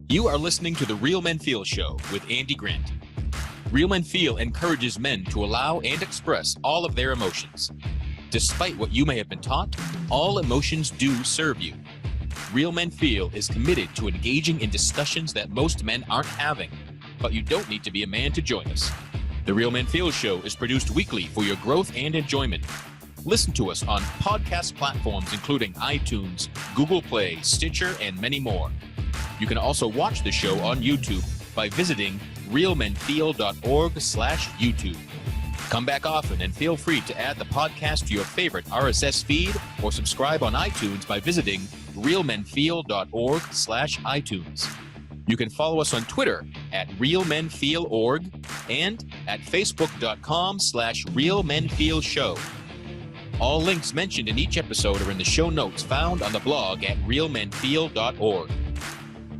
You are listening to the Real Men Feel Show with Andy Grant. Real Men Feel encourages men to allow and express all of their emotions. Despite what you may have been taught, all emotions do serve you. Real Men Feel is committed to engaging in discussions that most men aren't having, but you don't need to be a man to join us. The Real Men Feel Show is produced weekly for your growth and enjoyment. Listen to us on podcast platforms including iTunes, Google Play, Stitcher, and many more. You can also watch the show on YouTube by visiting realmenfeel.org/YouTube. Come back often and feel free to add the podcast to your favorite RSS feed or subscribe on iTunes by visiting realmenfeel.org/iTunes. You can follow us on Twitter at realmenfeelorg and at facebook.com/realmenfeelshow. All links mentioned in each episode are in the show notes found on the blog at realmenfeel.org.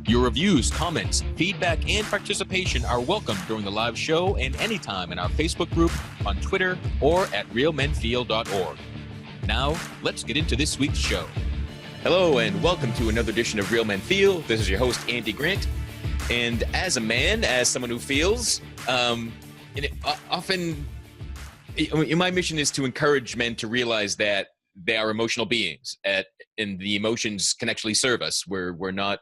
Your reviews, comments, feedback, and participation are welcome during the live show and anytime in our Facebook group, on Twitter, or at realmenfeel.org. Now, let's get into this week's show. Hello, and welcome to another edition of Real Men Feel. This is your host, Andy Grant. And as a man, as someone who feels, often my mission is to encourage men to realize that they are emotional beings, and the emotions can actually serve us. We're not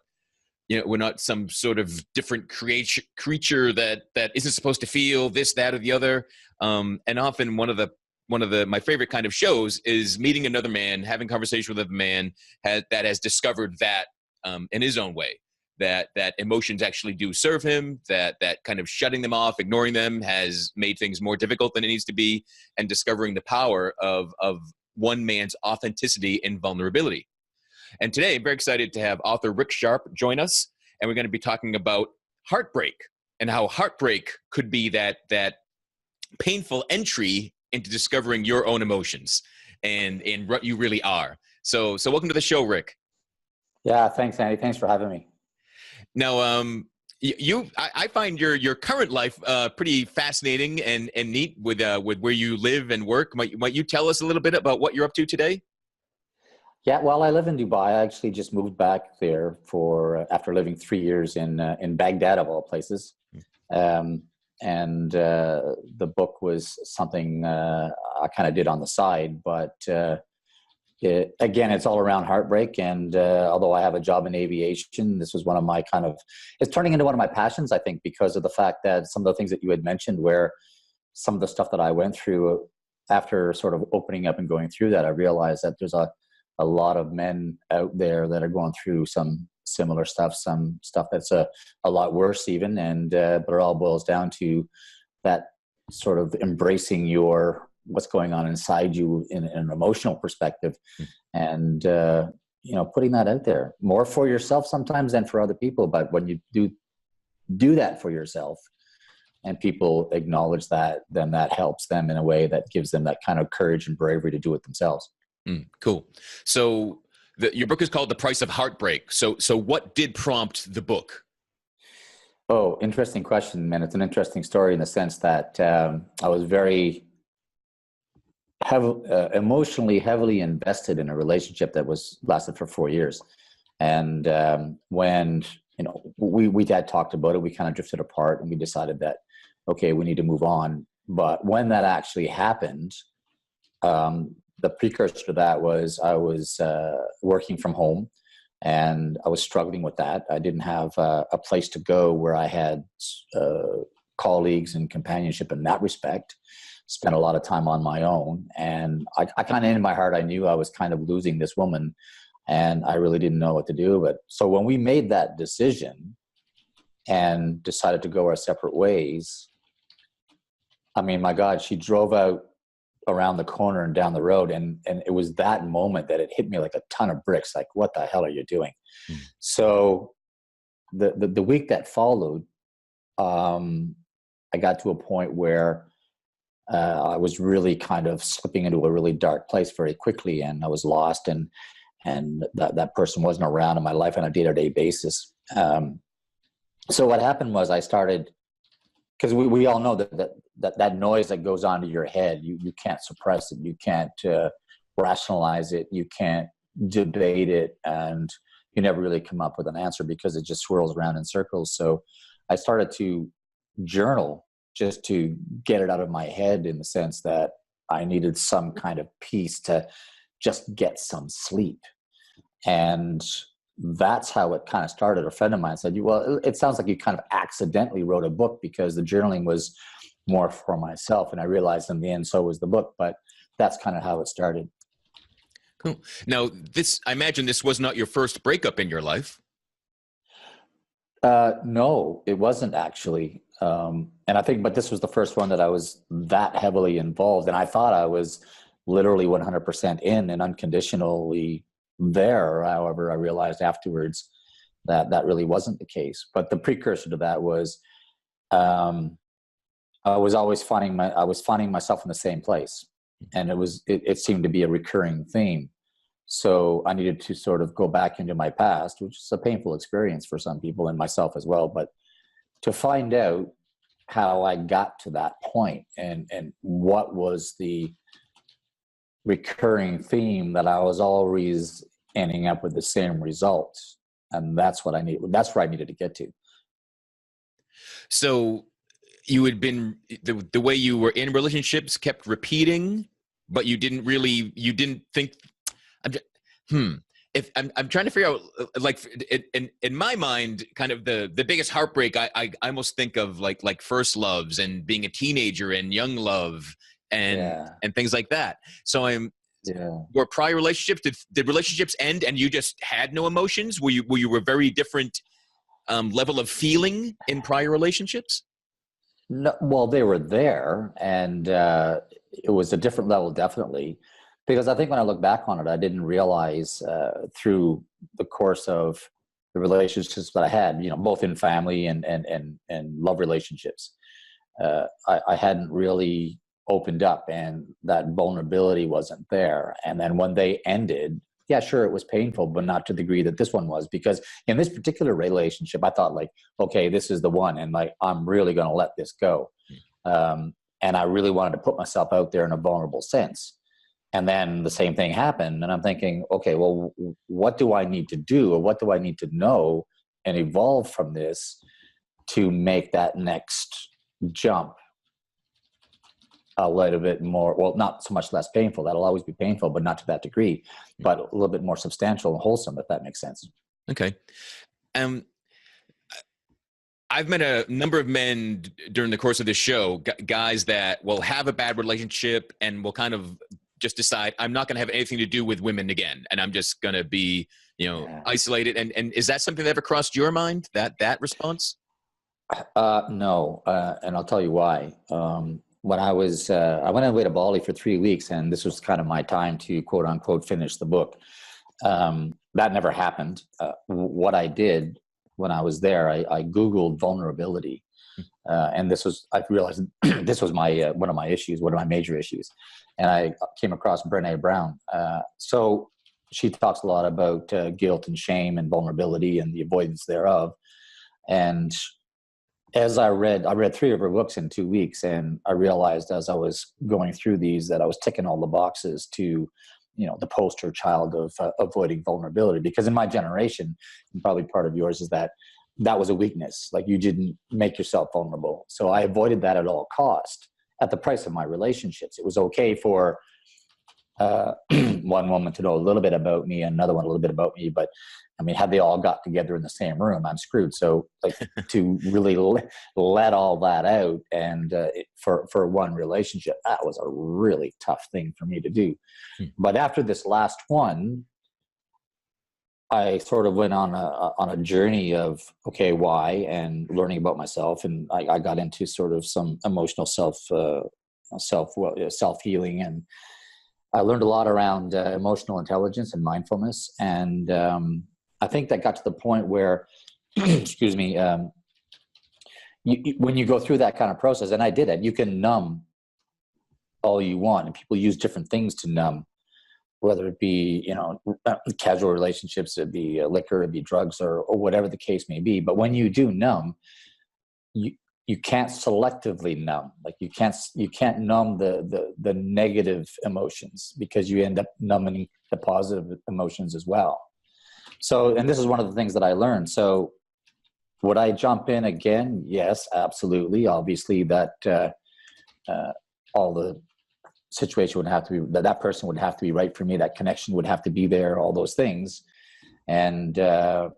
some sort of different creature that isn't supposed to feel this, that, or the other. And often one of my favorite kind of shows is meeting another man, having conversation with a man that has discovered that in his own way, that emotions actually do serve him, that kind of shutting them off, ignoring them has made things more difficult than it needs to be, and discovering the power of one man's authenticity and vulnerability. And today, I'm very excited to have author Rick Sharpe join us, and we're going to be talking about heartbreak and how heartbreak could be that painful entry into discovering your own emotions and what you really are. So welcome to the show, Rick. Yeah, thanks, Andy. Thanks for having me. Now, I find your current life pretty fascinating and neat with where you live and work. Might you tell us a little bit about what you're up to today? Yeah, well, I live in Dubai. I actually just moved back there after living 3 years in Baghdad, of all places. The book was something I kind of did on the side, but it's all around heartbreak. And although I have a job in aviation, this was one of my it's turning into one of my passions, I think, because of the fact that some of the things that you had mentioned, where some of the stuff that I went through after sort of opening up and going through that, I realized that there's a lot of men out there that are going through some similar stuff, some stuff that's a lot worse even. But it all boils down to that sort of embracing what's going on inside you in an emotional perspective, and putting that out there more for yourself sometimes than for other people. But when you do that for yourself and people acknowledge that, then that helps them in a way that gives them that kind of courage and bravery to do it themselves. Cool. So your book is called The Price of Heartbreak. So what did prompt the book? Oh, interesting question, man. It's an interesting story in the sense that I was very emotionally heavily invested in a relationship that lasted for 4 years. And when we had talked about it, we kind of drifted apart and we decided that, okay, we need to move on. But when that actually happened, the precursor to that was I was working from home, and I was struggling with that. I didn't have a place to go where I had colleagues and companionship in that respect. Spent a lot of time on my own, and I kind of, in my heart, I knew I was kind of losing this woman, and I really didn't know what to do. But so when we made that decision and decided to go our separate ways, I mean, my God, she drove out around the corner and down the road, and it was that moment that it hit me like a ton of bricks. Like, what the hell are you doing? So the week that followed, I got to a point where I was really kind of slipping into a really dark place very quickly, and I was lost, and that person wasn't around in my life on a day-to-day basis. So what happened was I started, because we all know that noise that goes on to your head, you can't suppress it, you can't rationalize it, you can't debate it, and you never really come up with an answer because it just swirls around in circles. So I started to journal just to get it out of my head, in the sense that I needed some kind of peace to just get some sleep. And that's how it kind of started. A friend of mine said, well, it sounds like you kind of accidentally wrote a book, because the journaling was more for myself. And I realized in the end, so was the book, but that's kind of how it started. Cool. Now, I imagine this was not your first breakup in your life. No, it wasn't actually. And I think, but this was the first one that I was that heavily involved. And I thought I was literally 100% in and unconditionally there. However, I realized afterwards that that really wasn't the case. But the precursor to that was, I was always finding myself in the same place. And it seemed to be a recurring theme. So I needed to sort of go back into my past, which is a painful experience for some people, and myself as well. But to find out how I got to that point, and what was the recurring theme, that I was always ending up with the same results. And that's what I need. That's where I needed to get to. So you had been, the way you were in relationships kept repeating, but you didn't think, if I'm trying to figure out, like, in my mind, kind of the biggest heartbreak, I almost think of like first loves and being a teenager and young love and things like that. So were prior relationships, did relationships end and you just had no emotions? Were you a very different level of feeling in prior relationships? No, well, they were there, and it was a different level, definitely. Because I think when I look back on it, I didn't realize through the course of the relationships that I had, both in family and love relationships, I hadn't really opened up, and that vulnerability wasn't there. And then when they ended, yeah, sure, it was painful, but not to the degree that this one was. Because in this particular relationship, I thought, like, okay, this is the one, and like, I'm really going to let this go. And I really wanted to put myself out there in a vulnerable sense. And then the same thing happened. And I'm thinking, okay, well, what do I need to do, or what do I need to know and evolve from this to make that next jump a little bit more, well, not so much less painful. That'll always be painful, but not to that degree, but a little bit more substantial and wholesome, if that makes sense. Okay. I've met a number of men during the course of this show, guys that will have a bad relationship and will kind of just decide, I'm not going to have anything to do with women again, and I'm just going to be, isolated. And is that something that ever crossed your mind, that response? No. And I'll tell you why. When I went away to Bali for 3 weeks, and this was kind of my time to quote unquote finish the book. That never happened. What I did when I was there, I Googled vulnerability. And I realized this was one of my issues, one of my major issues. And I came across Brené Brown. So she talks a lot about guilt and shame and vulnerability and the avoidance thereof. And as I read 3 of her books in 2 weeks, and I realized as I was going through these that I was ticking all the boxes to, the poster child of avoiding vulnerability. Because in my generation, and probably part of yours, is that was a weakness. Like, you didn't make yourself vulnerable. So I avoided that at all cost, at the price of my relationships. It was okay for one woman to know a little bit about me, another one a little bit about me, but I mean, had they all got together in the same room, I'm screwed. So, like, to really let all that out, and for one relationship, that was a really tough thing for me to do. But after this last one, I sort of went on a journey of, okay, why, and learning about myself, and I got into sort of some emotional self-healing, and I learned a lot around emotional intelligence and mindfulness. And I think that got to the point where, excuse me, when you go through that kind of process, and I did it, you can numb all you want, and people use different things to numb, whether it be, casual relationships, it'd be liquor, it'd be drugs, or whatever the case may be. But when you do numb, you can't selectively numb. Like, you can't numb the negative emotions, because you end up numbing the positive emotions as well. So, and this is one of the things that I learned. So would I jump in again? Yes, absolutely. Obviously all the situation would have to be, that person would have to be right for me. That connection would have to be there, all those things. And, but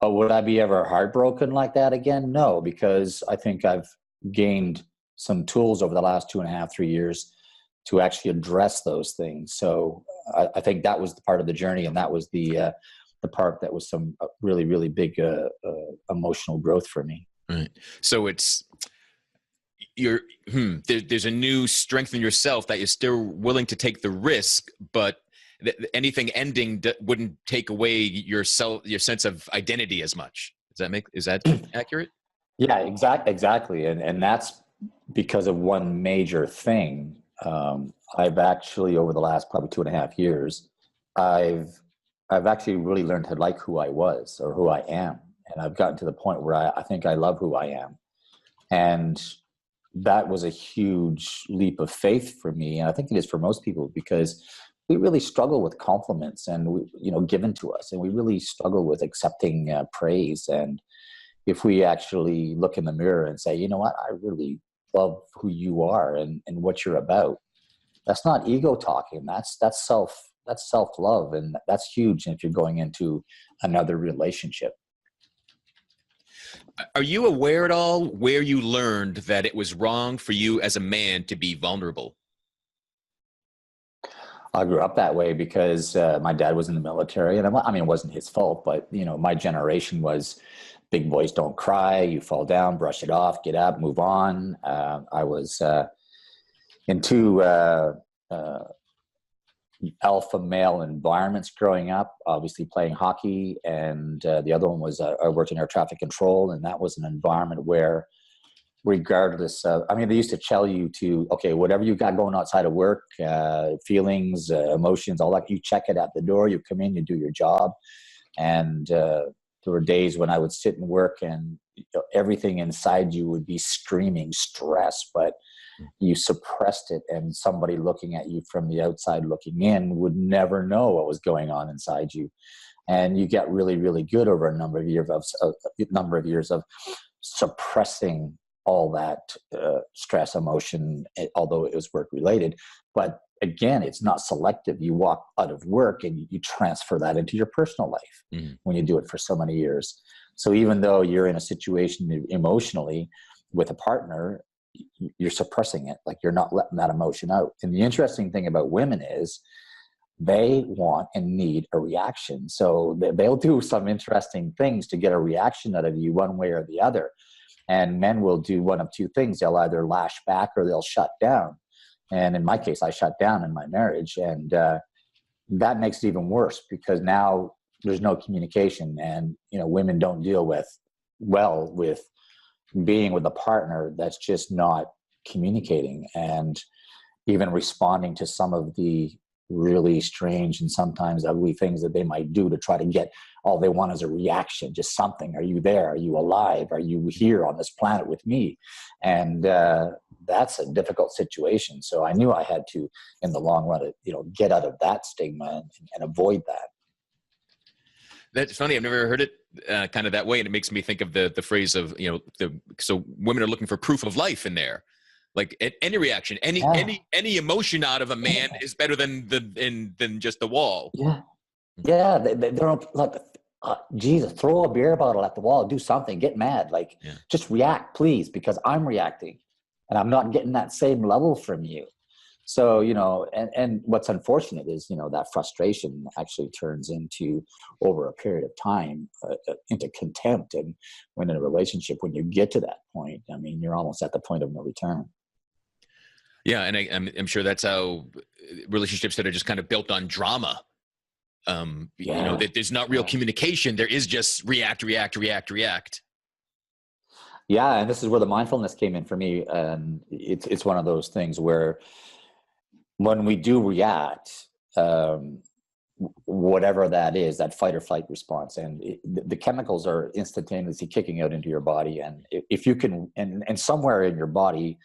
would I be ever heartbroken like that again? No, because I think I've gained some tools over the last 2.5, 3 years to actually address those things. So I think that was the part of the journey, and that was the part that was some really, really big emotional growth for me. Right. So it's there's a new strength in yourself that you're still willing to take the risk, but anything ending wouldn't take away your sense of identity as much. Is that accurate? Yeah, exactly. And that's because of one major thing. I've actually, over the last probably 2.5 years, I've actually really learned to like who I was or who I am. And I've gotten to the point where I think I love who I am. And that was a huge leap of faith for me. And I think it is for most people, because we really struggle with compliments and, given to us. And we really struggle with accepting praise. And if we actually look in the mirror and say, you know what, I really love who you are and what you're about. That's not ego talking. That's self-love. And that's huge if you're going into another relationship. Are you aware at all where you learned that it was wrong for you as a man to be vulnerable? I grew up that way because my dad was in the military, and it wasn't his fault, but my generation was big boys don't cry, you fall down, brush it off, get up, move on. I was in two alpha male environments growing up, obviously playing hockey, and the other one was I worked in air traffic control, and that was an environment where, regardless of, they used to tell you to, okay, whatever you got going outside of work, feelings, emotions, all that, you check it at the door, you come in, you do your job. And there were days when I would sit and work and everything inside you would be screaming stress, but you suppressed it, and somebody looking at you from the outside looking in would never know what was going on inside you. And you get really, really good over a number of years of suppressing all that stress, emotion, although it was work related. But again, it's not selective. You walk out of work and you transfer that into your personal life when you do it for so many years. So even though you're in a situation emotionally with a partner, you're suppressing it. Like, you're not letting that emotion out. And the interesting thing about women is they want and need a reaction. So they'll do some interesting things to get a reaction out of you one way or the other. And men will do one of two things. They'll either lash back or they'll shut down. And in my case, I shut down in my marriage. And that makes it even worse, because now there's no communication. And, women don't deal with being with a partner that's just not communicating and even responding to some of the really strange and sometimes ugly things that they might do to try to get, all they want is a reaction, just something. Are you there? Are you alive? Are you here on this planet with me? And that's a difficult situation. So I knew I had to, in the long run, get out of that stigma and avoid that. That's funny. I've never heard it kind of that way. And it makes me think of the phrase of, so women are looking for proof of life in there. Like any reaction, any emotion out of a man is better than just the wall. Yeah. They don't, like, Jesus, throw a beer bottle at the wall, do something, get mad. Just react, please, because I'm reacting and I'm not getting that same level from you. So, and what's unfortunate is, that frustration actually turns into, over a period of time, into contempt. And when in a relationship, when you get to that point, you're almost at the point of no return. Yeah. And I'm sure that's how relationships that are just kind of built on drama, that there's not real communication. There is just react. Yeah. And this is where the mindfulness came in for me. And it's one of those things where, when we do react, whatever that is, that fight or flight response, and the chemicals are instantaneously kicking out into your body. And if you can, and somewhere in your body,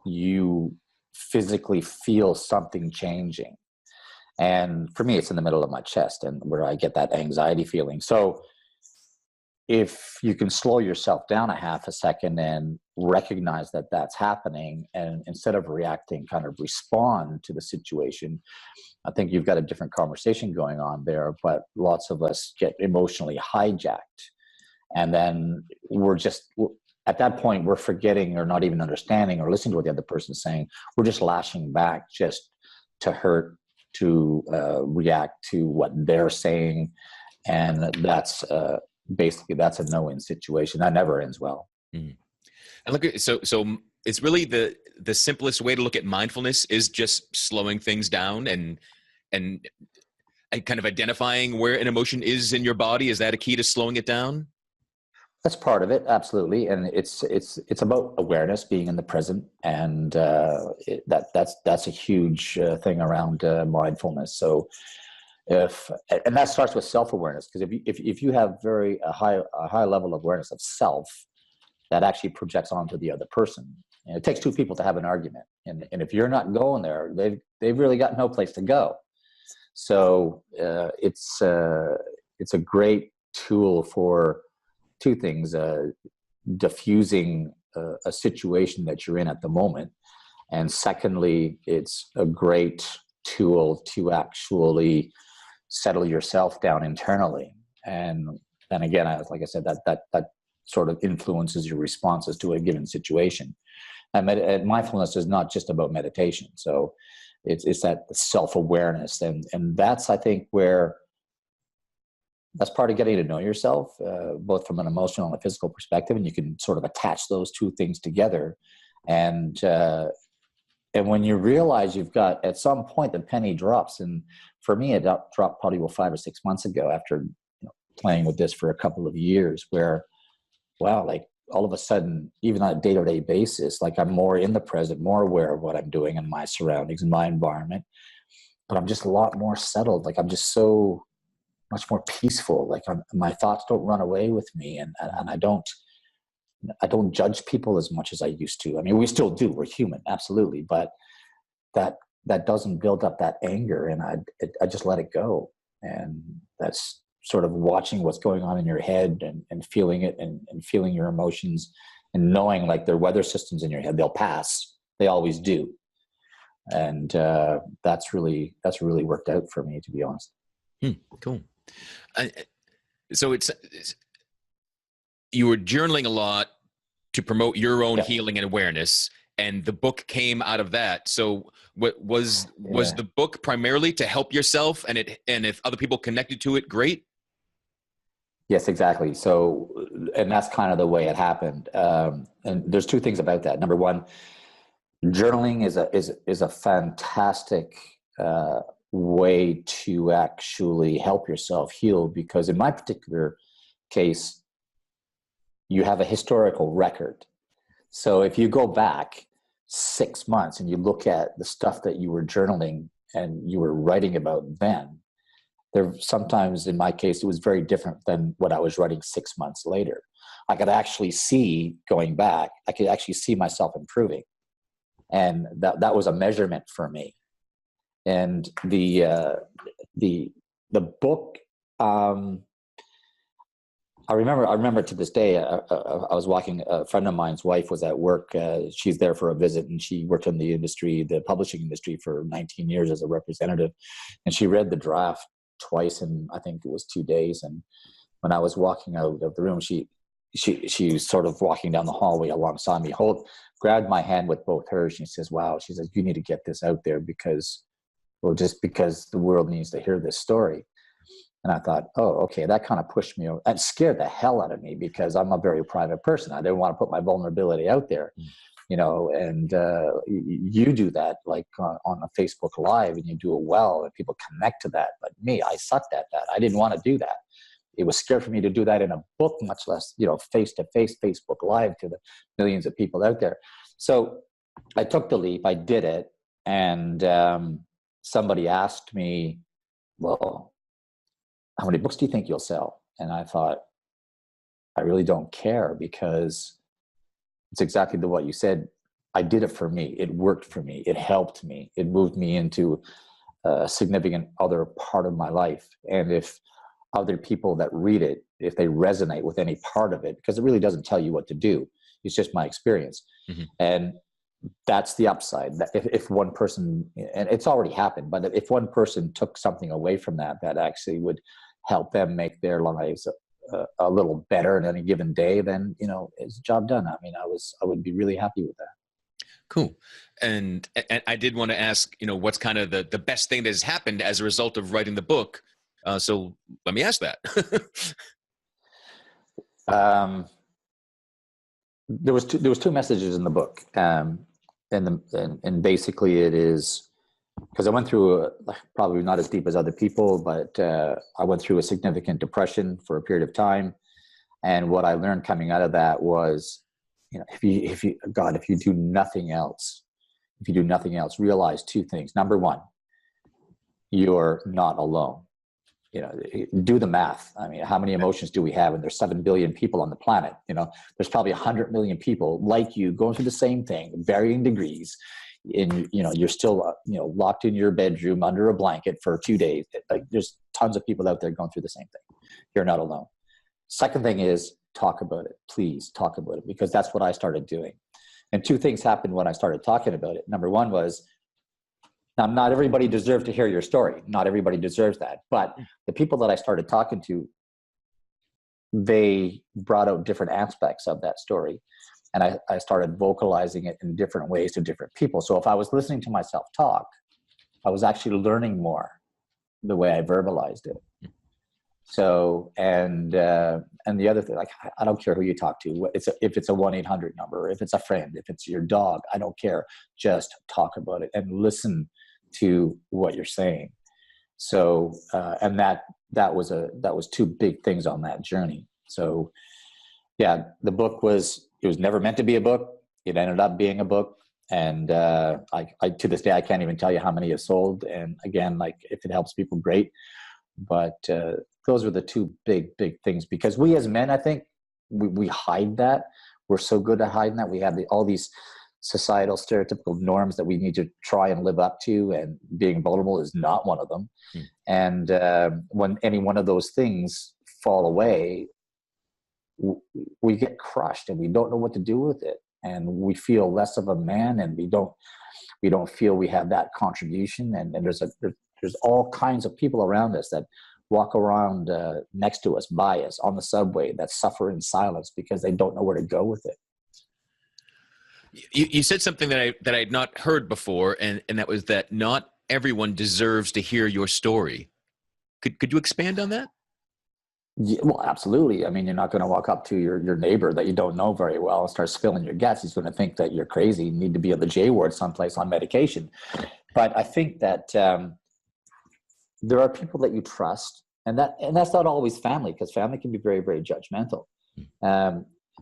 you physically feel something changing. And for me, it's in the middle of my chest and where I get that anxiety feeling. So if you can slow yourself down a half a second and recognize that that's happening, and instead of reacting, kind of respond to the situation, I think you've got a different conversation going on there. But lots of us get emotionally hijacked. And then at that point, we're forgetting or not even understanding or listening to what the other person's saying. We're just lashing back just to hurt, to react to what they're saying. And that's basically, that's a no-win situation. That never ends well. Mm. And look at, so it's really the simplest way to look at mindfulness is just slowing things down and kind of identifying where an emotion is in your body. Is that a key to slowing it down? That's part of it, absolutely, and it's about awareness, being in the present, and that's a huge thing around mindfulness. So, and that starts with self-awareness, because if you have a high level of awareness of self, that actually projects onto the other person. And it takes two people to have an argument, and if you're not going there, they've really got no place to go. So it's a great tool for two things: diffusing a situation that you're in at the moment, and secondly, it's a great tool to actually settle yourself down internally. And then again, like I said, that sort of influences your responses to a given situation. And mindfulness is not just about meditation, so it's that self-awareness, and that's, I think, where that's part of getting to know yourself, both from an emotional and a physical perspective, and you can sort of attach those two things together. And when you realize you've got, at some point, the penny drops. And for me, it dropped probably 5 or 6 months ago, after playing with this for a couple of years, where, wow, like all of a sudden, even on a day-to-day basis, like I'm more in the present, more aware of what I'm doing in my surroundings, in my environment, but I'm just a lot more settled. Like I'm just so much more peaceful. Like my thoughts don't run away with me, and I don't judge people as much as I used to. I mean, we still do. We're human, absolutely, but that doesn't build up that anger, and I just let it go. And that's sort of watching what's going on in your head, and feeling it, and feeling your emotions, and knowing, like, they're weather systems in your head. They'll pass. They always do. And that's really worked out for me, to be honest. Cool. So you were journaling a lot to promote your own healing and awareness, and the book came out of that. So what was the book primarily to help yourself, and if other people connected to it, great? Yes, exactly. So, and that's kind of the way it happened. And there's two things about that. Number one, journaling is a fantastic way to actually help yourself heal, because in my particular case, you have a historical record. So if you go back 6 months and you look at the stuff that you were journaling and you were writing about then, there sometimes, in my case, it was very different than what I was writing 6 months later. I could actually see, going back, I could actually see myself improving, and that was a measurement for me. And the book, I remember to this day, I was walking, a friend of mine's wife was at work. She's there for a visit, and she worked in the industry, the publishing industry, for 19 years as a representative. And she read the draft twice in, I think it was 2 days. And when I was walking out of the room, she was sort of walking down the hallway alongside me, grabbed my hand with both hers. She says, "Wow," she says, "you need to get this out there, because the world needs to hear this story." And I thought, oh, okay, that kind of pushed me over. That scared the hell out of me, because I'm a very private person. I didn't want to put my vulnerability out there, and you do that, like on a Facebook Live, and you do it well, and people connect to that. But me, I sucked at that. I didn't want to do that. It was scary for me to do that in a book, much less, face-to-face Facebook Live to the millions of people out there. So I took the leap. I did it. And somebody asked me, "Well, how many books do you think you'll sell?" And I thought, I really don't care, because it's exactly what you said. I did it for me. It worked for me. It helped me. It moved me into a significant other part of my life. And if other people that read it, if they resonate with any part of it, because it really doesn't tell you what to do, it's just my experience. Mm-hmm. And that's the upside. That if one person, and it's already happened, but if one person took something away from that, that actually would help them make their lives a little better in any given day, then, it's a job done. I mean, I would be really happy with that. Cool. And I did want to ask, what's kind of the best thing that has happened as a result of writing the book. So let me ask that. There was two messages in the book. And basically it is, because I went through probably not as deep as other people, but I went through a significant depression for a period of time. And what I learned coming out of that was, if you do nothing else, realize two things. Number one, you're not alone. Do the math. I mean, how many emotions do we have? And there's 7 billion people on the planet. There's probably 100 million people like you going through the same thing, varying degrees. And, you're still, locked in your bedroom under a blanket for 2 days. Like, there's tons of people out there going through the same thing. You're not alone. Second thing is, talk about it. Please talk about it, because that's what I started doing. And two things happened when I started talking about it. Number one was, now, not everybody deserves to hear your story. Not everybody deserves that. But the people that I started talking to, they brought out different aspects of that story. And I started vocalizing it in different ways to different people. So if I was listening to myself talk, I was actually learning more the way I verbalized it. So, and the other thing, like, I don't care who you talk to. If it's a 1-800 number, if it's a friend, if it's your dog, I don't care. Just talk about it and listen to what you're saying. So, and that was two big things on that journey. So yeah, the book it was never meant to be a book. It ended up being a book. And I to this day, I can't even tell you how many have sold. And again, like, if it helps people, great. But those are the two big things, because we as men, I think we hide that. We're so good at hiding that. We have all these societal stereotypical norms that we need to try and live up to, and being vulnerable is not one of them. And when any one of those things fall away, we get crushed and we don't know what to do with it, and we feel less of a man, and we don't feel we have that contribution. And there's all kinds of people around us that walk around next to us, by us, on the subway, that suffer in silence because they don't know where to go with it. You said something that I had not heard before, and that was that not everyone deserves to hear your story. Could you expand on that? Yeah, well, absolutely. I mean, you're not going to walk up to your neighbor that you don't know very well and start spilling your guts. He's going to think that you're crazy. You need to be on the J ward someplace on medication. But I think that there are people that you trust, and that's not always family, because family can be very, very judgmental.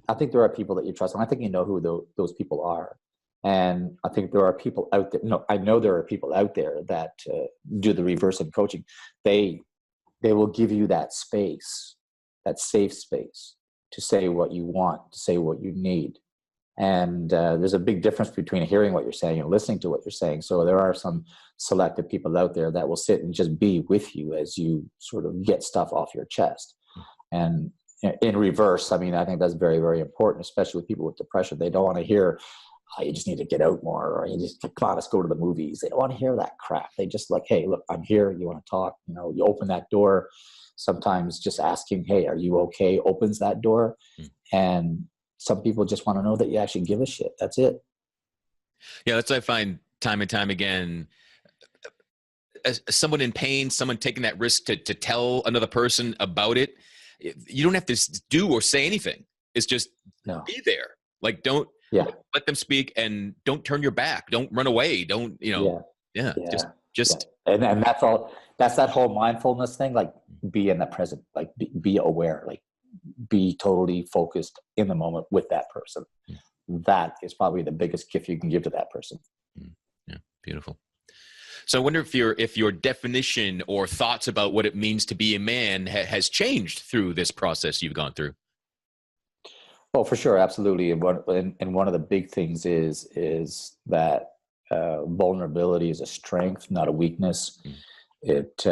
I think there are people that you trust, and I think you know who those people are. And I think there are people out there. No, I know there are people out there that do the reverse in coaching. They will give you that space, that safe space, to say what you want, to say what you need. And there's a big difference between hearing what you're saying and listening to what you're saying. So there are some selective people out there that will sit and just be with you as you sort of get stuff off your chest. And in reverse, I mean, I think that's very, very important, especially with people with depression. They don't want to hear, oh, you just need to get out more, or you just, come on, let's go to the movies. They don't want to hear that crap. They just like, hey, look, I'm here. You want to talk? You open that door. Sometimes just asking, hey, are you okay, opens that door. And some people just want to know that you actually give a shit. That's it. Yeah, that's what I find time and time again. As someone in pain, someone taking that risk to tell another person about it, you don't have to do or say anything. It's just be there. Like, don't let them speak, and don't turn your back. Don't run away. Don't, just. And that's all, that's that whole mindfulness thing. Like, be in the present, like be aware, like be totally focused in the moment with that person. That is probably the biggest gift you can give to that person. Yeah. Beautiful. So I wonder if your definition or thoughts about what it means to be a man has changed through this process you've gone through. Oh, for sure. Absolutely. And one of the big things is that vulnerability is a strength, not a weakness. Mm. It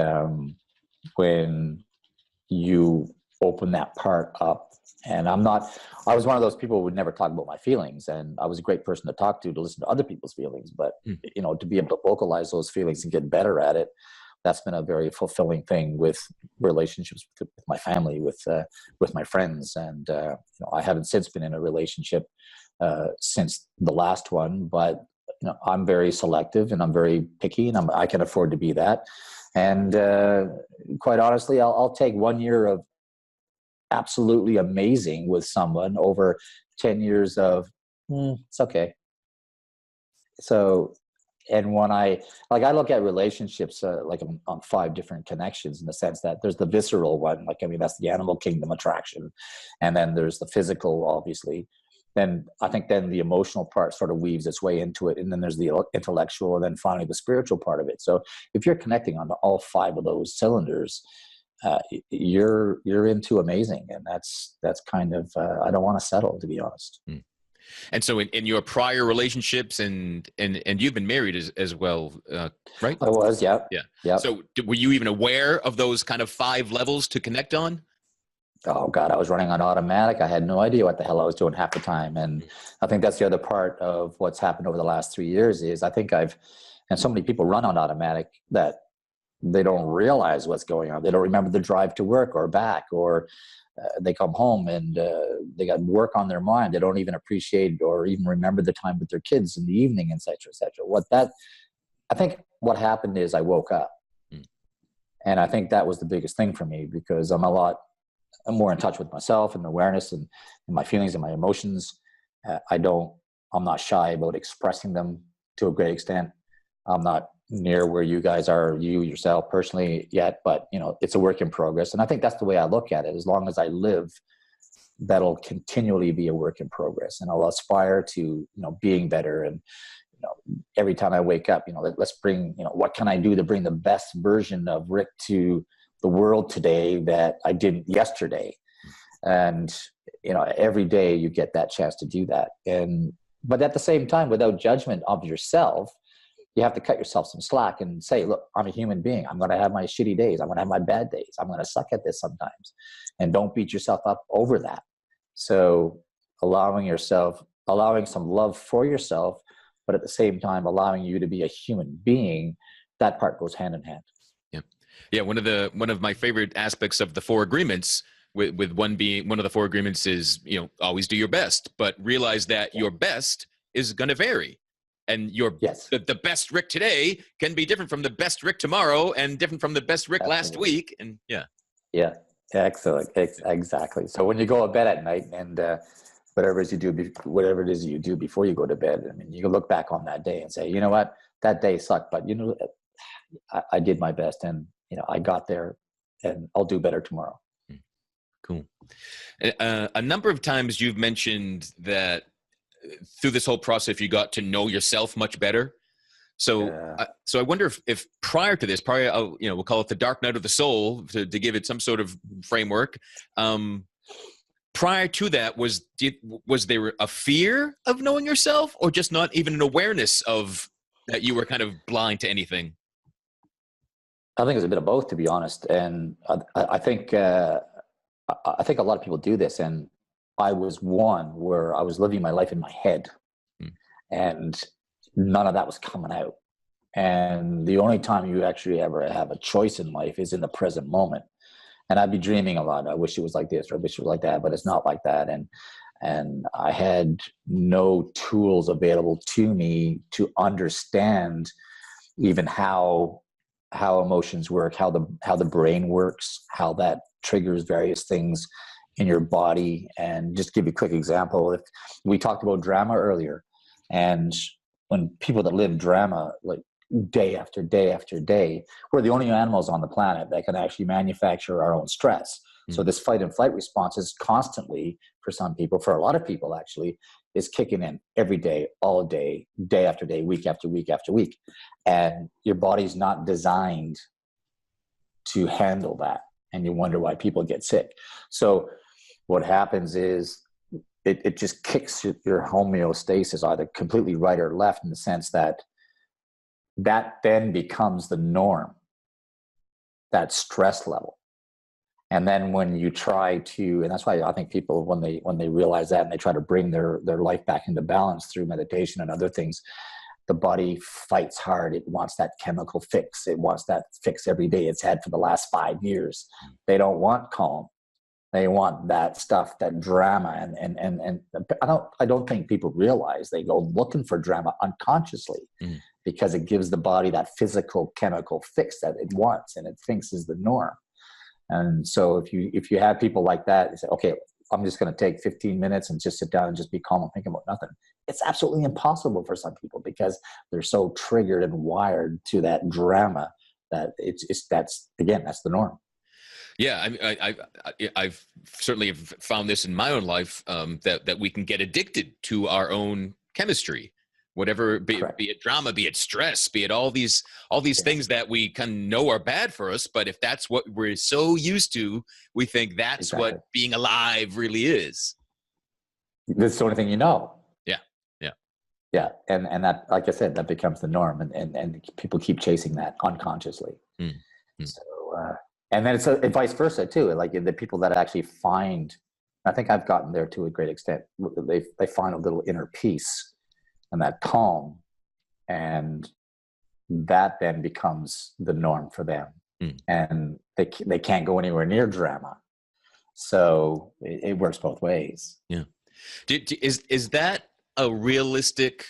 when you open that part up, and I was one of those people who would never talk about my feelings, and I was a great person to talk to listen to other people's feelings, but to be able to vocalize those feelings and get better at it, that's been a very fulfilling thing with relationships with my family, with my friends. And I haven't since been in a relationship since the last one, but I'm very selective and I'm very picky, and I can afford to be that. And quite honestly, I'll take 1 year of absolutely amazing with someone over 10 years of it's okay. So, and when I look at relationships like on 5 different connections, in the sense that there's the visceral one, that's the animal kingdom attraction, and then there's the physical, obviously. Then I think then the emotional part sort of weaves its way into it, and then there's the intellectual, and then finally the spiritual part of it. So if you're connecting onto all 5 of those cylinders, you're into amazing, and that's kind of I don't want to settle, to be honest. Mm. And so in your prior relationships, and you've been married as well, right? I was, yeah. So were you even aware of those kind of 5 levels to connect on? Oh God, I was running on automatic. I had no idea what the hell I was doing half the time. And I think that's the other part of what's happened over the last 3 years is I think and so many people run on automatic that they don't realize what's going on. They don't remember the drive to work or back, or they come home and they got work on their mind. They don't even appreciate or even remember the time with their kids in the evening, et cetera, et cetera. I think what happened is I woke up. And I think that was the biggest thing for me, because I'm more in touch with myself and awareness and my feelings and my emotions. I'm not shy about expressing them to a great extent. I'm not near where you guys are, you yourself personally, yet, but it's a work in progress. And I think that's the way I look at it. As long as I live, that'll continually be a work in progress, and I'll aspire to being better. And every time I wake up, let's bring, what can I do to bring the best version of Rick to the world today that I didn't yesterday? And every day you get that chance to do that. But at the same time, without judgment of yourself, you have to cut yourself some slack and say, look, I'm a human being. I'm going to have my shitty days. I'm going to have my bad days. I'm going to suck at this sometimes. And don't beat yourself up over that. So allowing some love for yourself, but at the same time, allowing you to be a human being, that part goes hand in hand. Yeah. One of my favorite aspects of the 4 agreements, with one of the 4 agreements is, always do your best, but realize that your best is going to vary. And the best Rick today can be different from the best Rick tomorrow, and different from the best Rick last week. And yeah, excellent, exactly. So when you go to bed at night, and whatever it is you do before you go to bed, you can look back on that day and say, you know what, that day sucked, but I did my best, and I got there, and I'll do better tomorrow. Cool. A number of times you've mentioned that through this whole process, you got to know yourself much better. So, I wonder if prior to this, we'll call it the dark night of the soul, to give it some sort of framework. Prior to that, was there a fear of knowing yourself, or just not even an awareness of that you were kind of blind to anything? I think it's a bit of both, to be honest. And I think a lot of people do this, and I was one where I was living my life in my head, and none of that was coming out. And the only time you actually ever have a choice in life is in the present moment. And I'd be dreaming a lot. I wish it was like this, or I wish it was like that, but it's not like that. And I had no tools available to me to understand even how emotions work, how the brain works, how that triggers various things in your body. And just give you a quick example, if we talked about drama earlier, and when people that live drama like day after day after day, we're the only animals on the planet that can actually manufacture our own stress. So this fight and flight response is constantly, for some people, for a lot of people actually, is kicking in every day, all day, day after day, week after week after week. And your body's not designed to handle that. And you wonder why people get sick. So what happens is it just kicks your homeostasis either completely right or left, in the sense that that then becomes the norm, that stress level. And then when you try to, and that's why I think people, when they realize that and they try to bring their life back into balance through meditation and other things, the body fights hard. It wants that chemical fix. It wants that fix every day it's had for the last 5 years. They don't want calm. They want that stuff, that drama. And I don't think people realize they go looking for drama unconsciously because it gives the body that physical chemical fix that it wants and it thinks is the norm. And so if you have people like that, you say, okay, I'm just going to take 15 minutes and just sit down and just be calm and think about nothing. It's absolutely impossible for some people because they're so triggered and wired to that drama that that's the norm. Yeah, I mean, I've certainly found this in my own life, that we can get addicted to our own chemistry, whatever, be it drama, be it stress, be it all these things that we kind of know are bad for us. But if that's what we're so used to, we think that's what being alive really is. That's the only thing you know. Yeah. And that, like I said, that becomes the norm, and people keep chasing that unconsciously. So, and then it's vice versa too. Like the people that actually find, I think I've gotten there to a great extent. They find a little inner peace and that calm, and that then becomes the norm for them. And they can't go anywhere near drama. So it works both ways. Yeah. Is that a realistic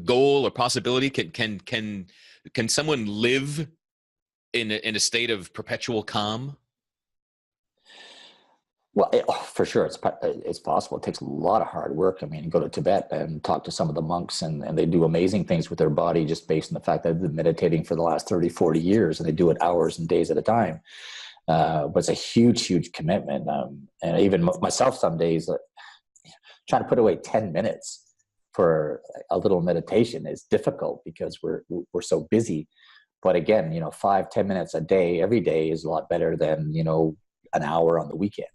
goal or possibility? Can someone live in a state of perpetual calm? Well, for sure, it's possible. It takes a lot of hard work. I mean, go to Tibet and talk to some of the monks, and they do amazing things with their body just based on the fact that they've been meditating for the last 30, 40 years, and they do it hours and days at a time. But it's a huge, huge commitment. And even myself, some days, trying to put away 10 minutes for a little meditation is difficult because we're so busy. But again, 5-10 minutes a day, every day is a lot better than, an hour on the weekend.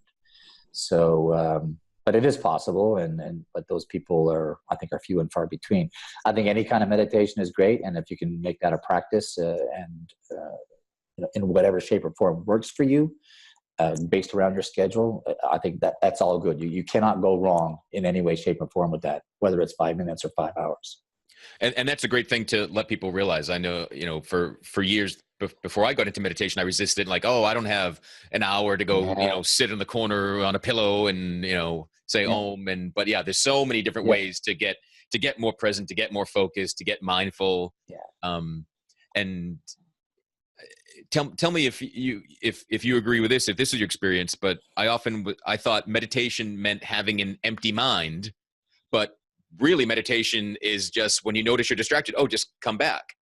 So, but it is possible. But those people I think are few and far between. I think any kind of meditation is great. And if you can make that a practice in whatever shape or form works for you, based around your schedule, I think that's all good. You cannot go wrong in any way, shape, or form with that, whether it's 5 minutes or 5 hours. And that's a great thing to let people realize. I know, for years before I got into meditation, I resisted, like, oh, I don't have an hour to go, sit in the corner on a pillow and, say Om. But yeah, there's so many different ways to get more present, to get more focused, to get mindful. And tell me if you agree with this, if this is your experience. But I thought meditation meant having an empty mind, but really meditation is just when you notice you're distracted, just come back.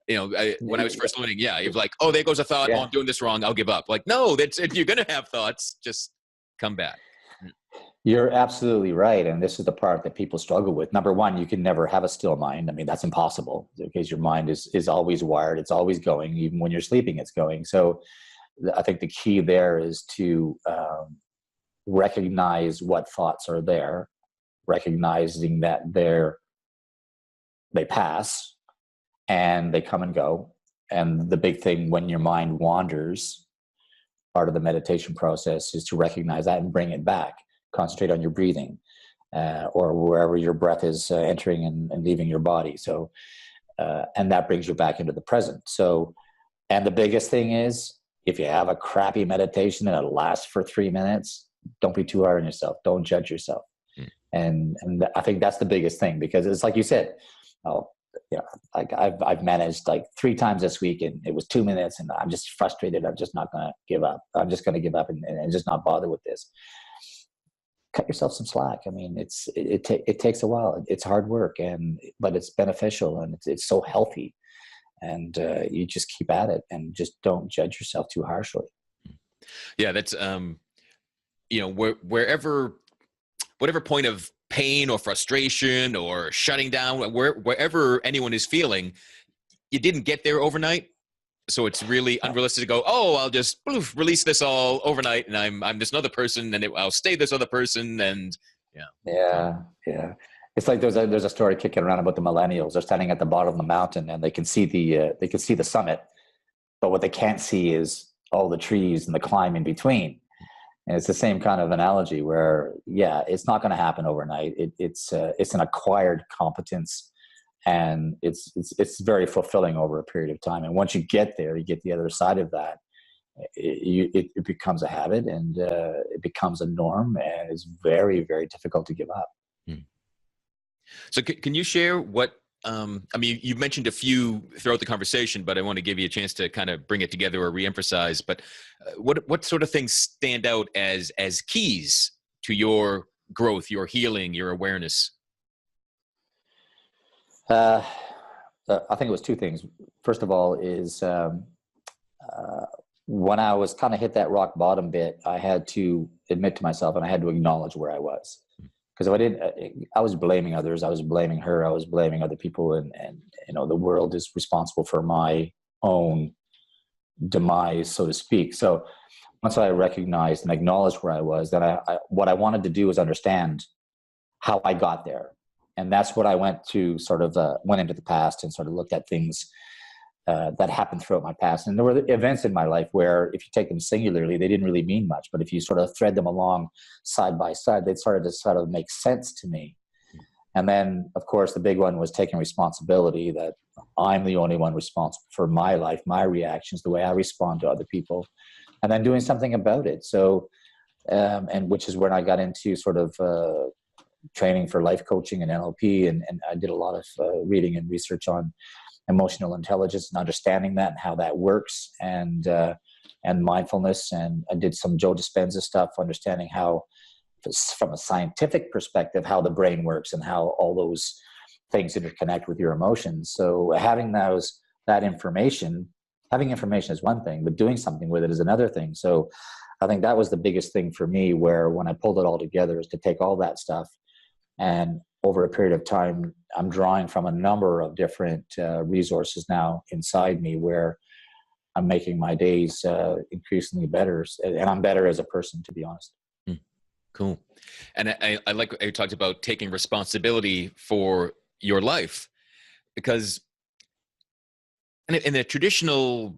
When I was first learning, you're like, oh, there goes a thought. Oh, I'm doing this wrong, I'll give up. Like, no, if you're going to have thoughts, just come back. You're absolutely right. And this is the part that people struggle with. Number one, you can never have a still mind. I mean, that's impossible because your mind is always wired. It's always going. Even when you're sleeping, it's going. So I think the key there is to recognize what thoughts are there, recognizing that they pass and they come and go. And the big thing when your mind wanders, part of the meditation process is to recognize that and bring it back. Concentrate on your breathing or wherever your breath is entering and leaving your body. So, and that brings you back into the present. So, and the biggest thing is if you have a crappy meditation and it lasts for 3 minutes, don't be too hard on yourself. Don't judge yourself. And I think that's the biggest thing, because it's like you said, like I've managed like 3 times this week and it was 2 minutes and I'm just frustrated. I'm just not going to give up. I'm just going to give up and just not bother with this. Cut yourself some slack. I mean, it takes a while. It's hard work, but it's beneficial and it's so healthy. And you just keep at it and just don't judge yourself too harshly. Yeah, that's whatever point of pain or frustration or shutting down, wherever anyone is feeling, you didn't get there overnight. So it's really unrealistic to go, oh, I'll just release this all overnight and I'm just another person and I'll stay this other person. And yeah. It's like there's a story kicking around about the millennials. They're standing at the bottom of the mountain and they can see the summit, but what they can't see is all the trees and the climb in between. And it's the same kind of analogy where, yeah, it's not going to happen overnight. It's an acquired competence, and it's very fulfilling over a period of time. And once you get there, you get the other side of that. It becomes a habit, and it becomes a norm, and it's very, very difficult to give up. So can you share what, I mean, you've mentioned a few throughout the conversation, but I want to give you a chance to kind of bring it together or reemphasize, but what sort of things stand out as keys to your growth, your healing, your awareness? I think it was two things. First of all is when I was kind of hit that rock bottom bit, I had to admit to myself and I had to acknowledge where I was. Because if I didn't, I was blaming others. I was blaming her. I was blaming other people. And you know, the world is responsible for my own demise, so to speak. So once I recognized and acknowledged where I was, then what I wanted to do was understand how I got there. And that's what I went into the past and sort of looked at things that happened throughout my past. And there were events in my life where if you take them singularly, they didn't really mean much. But if you sort of thread them along side by side, they started to sort of make sense to me. And then, of course, the big one was taking responsibility that I'm the only one responsible for my life, my reactions, the way I respond to other people, and then doing something about it. So, and which is when I got into sort of training for life coaching and NLP. And I did a lot of reading and research on emotional intelligence and understanding that and how that works, and mindfulness. And I did some Joe Dispenza stuff, understanding how, from a scientific perspective, how the brain works and how all those things interconnect with your emotions. So having that information, having information is one thing, but doing something with it is another thing. So I think that was the biggest thing for me, where when I pulled it all together, is to take all that stuff, and over a period of time, I'm drawing from a number of different resources now inside me, where I'm making my days increasingly better, and I'm better as a person, to be honest. Cool. And I like what you talked about taking responsibility for your life, because in the traditional,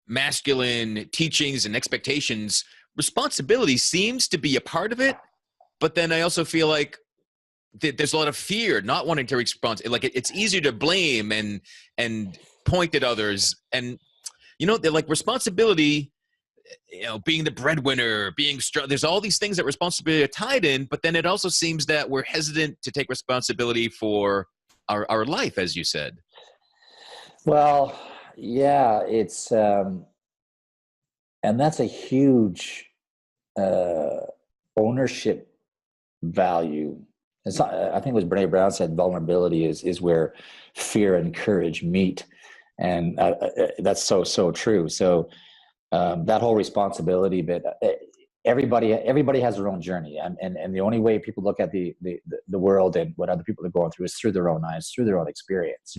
masculine teachings and expectations, responsibility seems to be a part of it. But then I also feel like there's a lot of fear, not wanting to respond. Like it's easier to blame and point at others. And, they're like responsibility, being the breadwinner, being strong. There's all these things that responsibility are tied in, but then it also seems that we're hesitant to take responsibility for our life, as you said. Well, yeah, it's, and that's a huge ownership value. It's not, I think it was Brene Brown said, vulnerability is where fear and courage meet. And that's so true. So that whole responsibility bit, everybody has their own journey. And the only way people look at the world and what other people are going through is through their own eyes, through their own experience.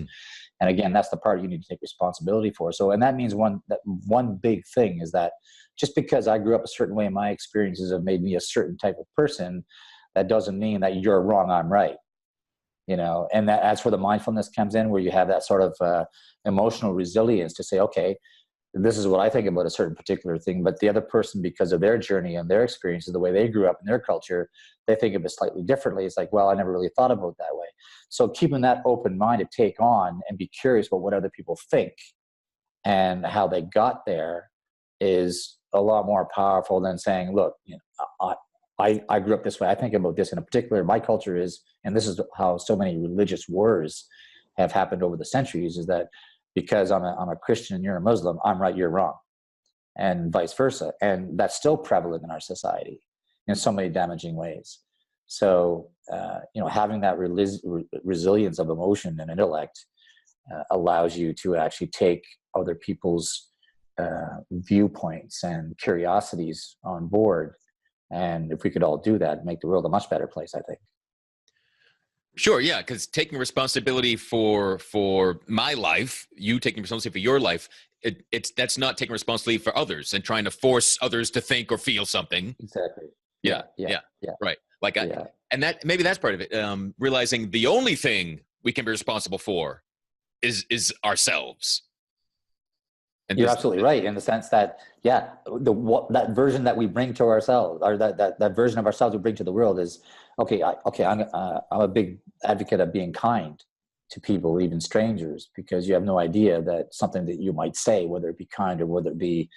And again, that's the part you need to take responsibility for. So, and that means one big thing is that just because I grew up a certain way, my experiences have made me a certain type of person, that doesn't mean that you're wrong, I'm right. And that's where the mindfulness comes in, where you have that sort of emotional resilience to say, okay, this is what I think about a certain particular thing, but the other person, because of their journey and their experiences, the way they grew up in their culture, they think of it slightly differently. It's like, well, I never really thought about it that way. So keeping that open mind to take on and be curious about what other people think and how they got there is a lot more powerful than saying, look, I grew up this way. I think about this in a particular, my culture is, and this is how so many religious wars have happened over the centuries, is that because I'm a Christian and you're a Muslim, I'm right, you're wrong, and vice versa. And that's still prevalent in our society in so many damaging ways. So, having that resilience of emotion and intellect allows you to actually take other people's viewpoints and curiosities on board. And if we could all do that, make the world a much better place, I think. Sure, yeah, because taking responsibility for my life, you taking responsibility for your life, that's not taking responsibility for others and trying to force others to think or feel something. Exactly. Yeah. Right. Like, and that maybe that's part of it. Realizing the only thing we can be responsible for is ourselves. And you're absolutely right in the sense that, that version that we bring to ourselves, or that version of ourselves we bring to the world is, I'm a big advocate of being kind to people, even strangers, because you have no idea that something that you might say, whether it be kind or whether it be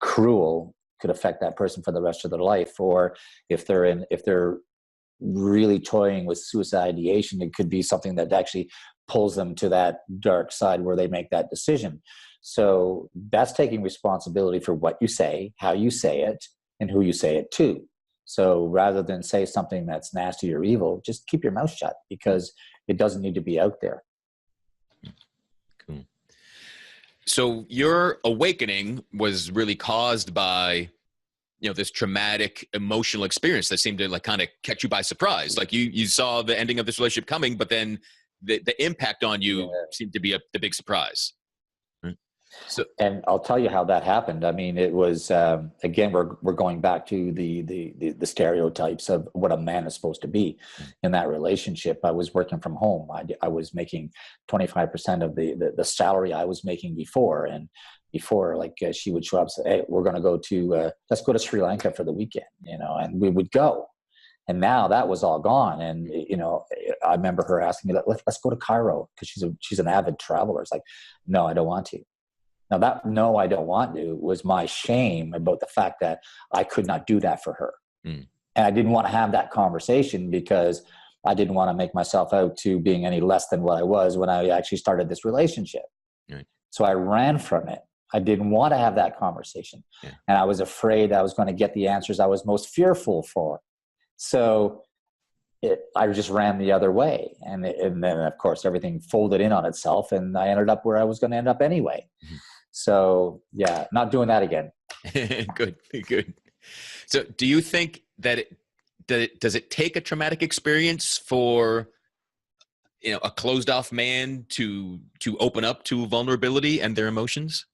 cruel, could affect that person for the rest of their life. Or if they're really toying with suicide ideation, it could be something that actually pulls them to that dark side where they make that decision. So that's taking responsibility for what you say, how you say it, and who you say it to. So rather than say something that's nasty or evil, just keep your mouth shut, because it doesn't need to be out there. Cool. So your awakening was really caused by, this traumatic emotional experience that seemed to like kind of catch you by surprise. Like you saw the ending of this relationship coming, but then the impact on you seemed to be the big surprise. So, and I'll tell you how that happened. I mean, it was again, we're going back to the stereotypes of what a man is supposed to be in that relationship. I was working from home. I was making 25% of the salary I was making before, and before, she would show up and say, "Hey, we're going to go to let's go to Sri Lanka for the weekend," and we would go. And now that was all gone. And, I remember her asking me, let's go to Cairo, because she's an avid traveler. It's like, no, I don't want to. Now that no, I don't want to was my shame about the fact that I could not do that for her. And I didn't want to have that conversation, because I didn't want to make myself out to being any less than what I was when I actually started this relationship. Right. So I ran from it. I didn't want to have that conversation. Yeah. And I was afraid I was going to get the answers I was most fearful for. So I just ran the other way. And then, of course, everything folded in on itself, and I ended up where I was going to end up anyway. Mm-hmm. So, not doing that again. Good. So do you think that does it take a traumatic experience for, a closed off man to open up to vulnerability and their emotions?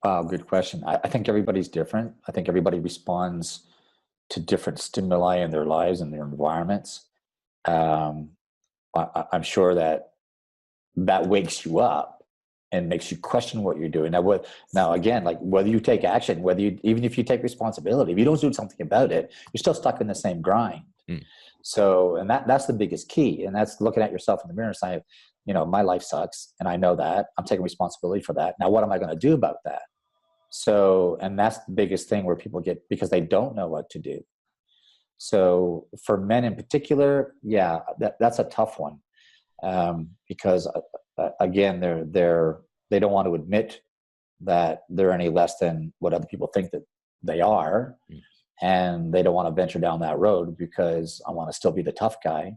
Good question. I think everybody's different. I think everybody responds to different stimuli in their lives and their environments. I'm sure that wakes you up and makes you question what you're doing. Now again, like whether you take action, even if you take responsibility, if you don't do something about it, you're still stuck in the same grind. So, and that's the biggest key. And that's looking at yourself in the mirror and saying, my life sucks, and I know that. I'm taking responsibility for that. Now, what am I going to do about that? So, and that's the biggest thing where people get, because they don't know what to do. So for men in particular, that's a tough one. Because again, they don't want to admit that they're any less than what other people think that they are. And they don't want to venture down that road, because I want to still be the tough guy.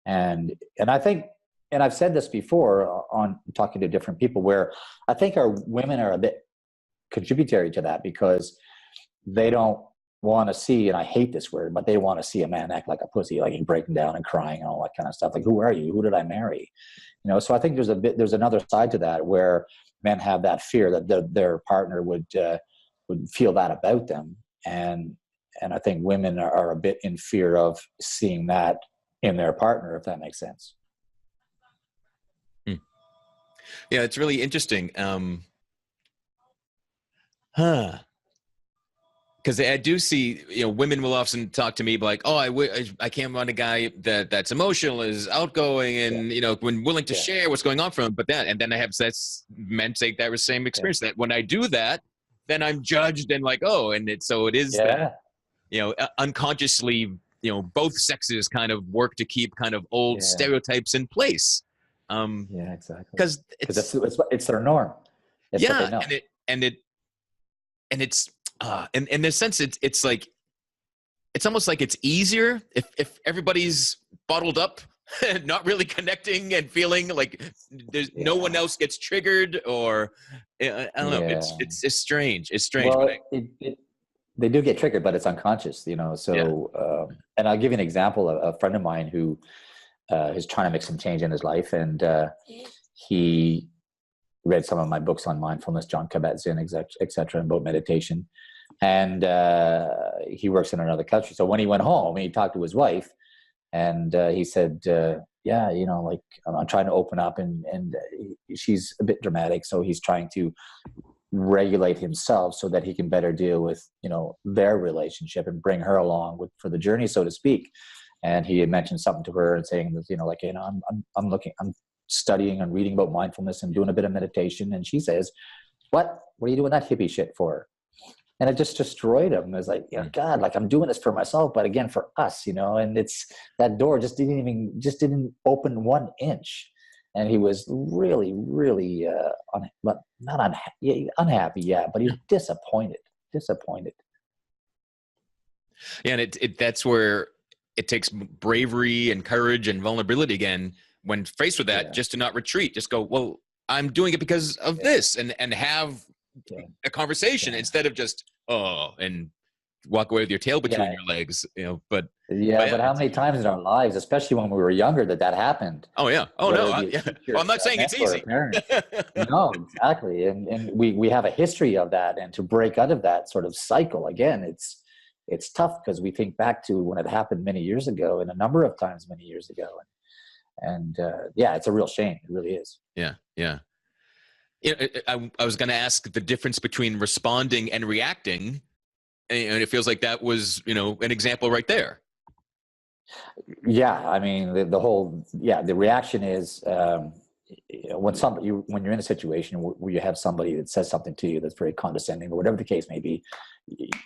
And I think, and I've said this before on talking to different people, where I think our women are a bit contributory to that, because they don't want to see, and I hate this word, but they want to see a man act like a pussy, like he's breaking down and crying and all that kind of stuff. Like, who are you? Who did I marry? So I think there's another side to that, where men have that fear that their partner would feel that about them. And I think women are a bit in fear of seeing that in their partner, if that makes sense. Yeah, it's really interesting. Because I do see, women will often talk to me like, "Oh, I can't want a guy that's emotional, is outgoing, and when willing to share what's going on for him." But then I have men say that same experience, that when I do that, then I'm judged and like, oh, and it is that, unconsciously, both sexes kind of work to keep kind of old stereotypes in place. Exactly. Because it's their norm. It's what they know. and it's in this sense, it's like, it's almost like it's easier if everybody's bottled up, not really connecting and feeling like there's no one else gets triggered, or I don't know. It's strange. It's strange. Well, they do get triggered, but it's unconscious, So, and I'll give you an example. A friend of mine who is trying to make some change in his life, and he read some of my books on mindfulness, John Kabat-Zinn, et cetera, about meditation. And he works in another country. So when he went home, he talked to his wife, and he said, yeah, you know, like I'm trying to open up, and she's a bit dramatic. So he's trying to regulate himself so that he can better deal with, you know, their relationship and bring her along with, for the journey, so to speak. And he had mentioned something to her and saying that, you know, like, you know, I'm studying and reading about mindfulness and doing a bit of meditation. And she says, what are you doing that hippie shit for? And it just destroyed him. It was like, you know, God, like I'm doing this for myself, but again, for us, you know, and it's, that door just didn't open 1 inch. And he was really, really, unhappy. Yeah. But he was disappointed. Yeah. And that's where it takes bravery and courage and vulnerability again, when faced with that, just to not retreat, just go, well, I'm doing it because of this, and have a conversation instead of just, and walk away with your tail between your legs, you know, but how many times in our lives, especially when we were younger, that happened? Oh yeah. Oh no. Well, I'm not saying it's easy. No, exactly. And we have a history of that, and to break out of that sort of cycle again, it's tough, because we think back to when it happened many years ago, and a number of times many years ago. And it's a real shame. It really is. Yeah. Yeah. I was going to ask the difference between responding and reacting, and it feels like that was, you know, an example right there. Yeah, I mean, the reaction is when you're in a situation where you have somebody that says something to you that's very condescending, or whatever the case may be,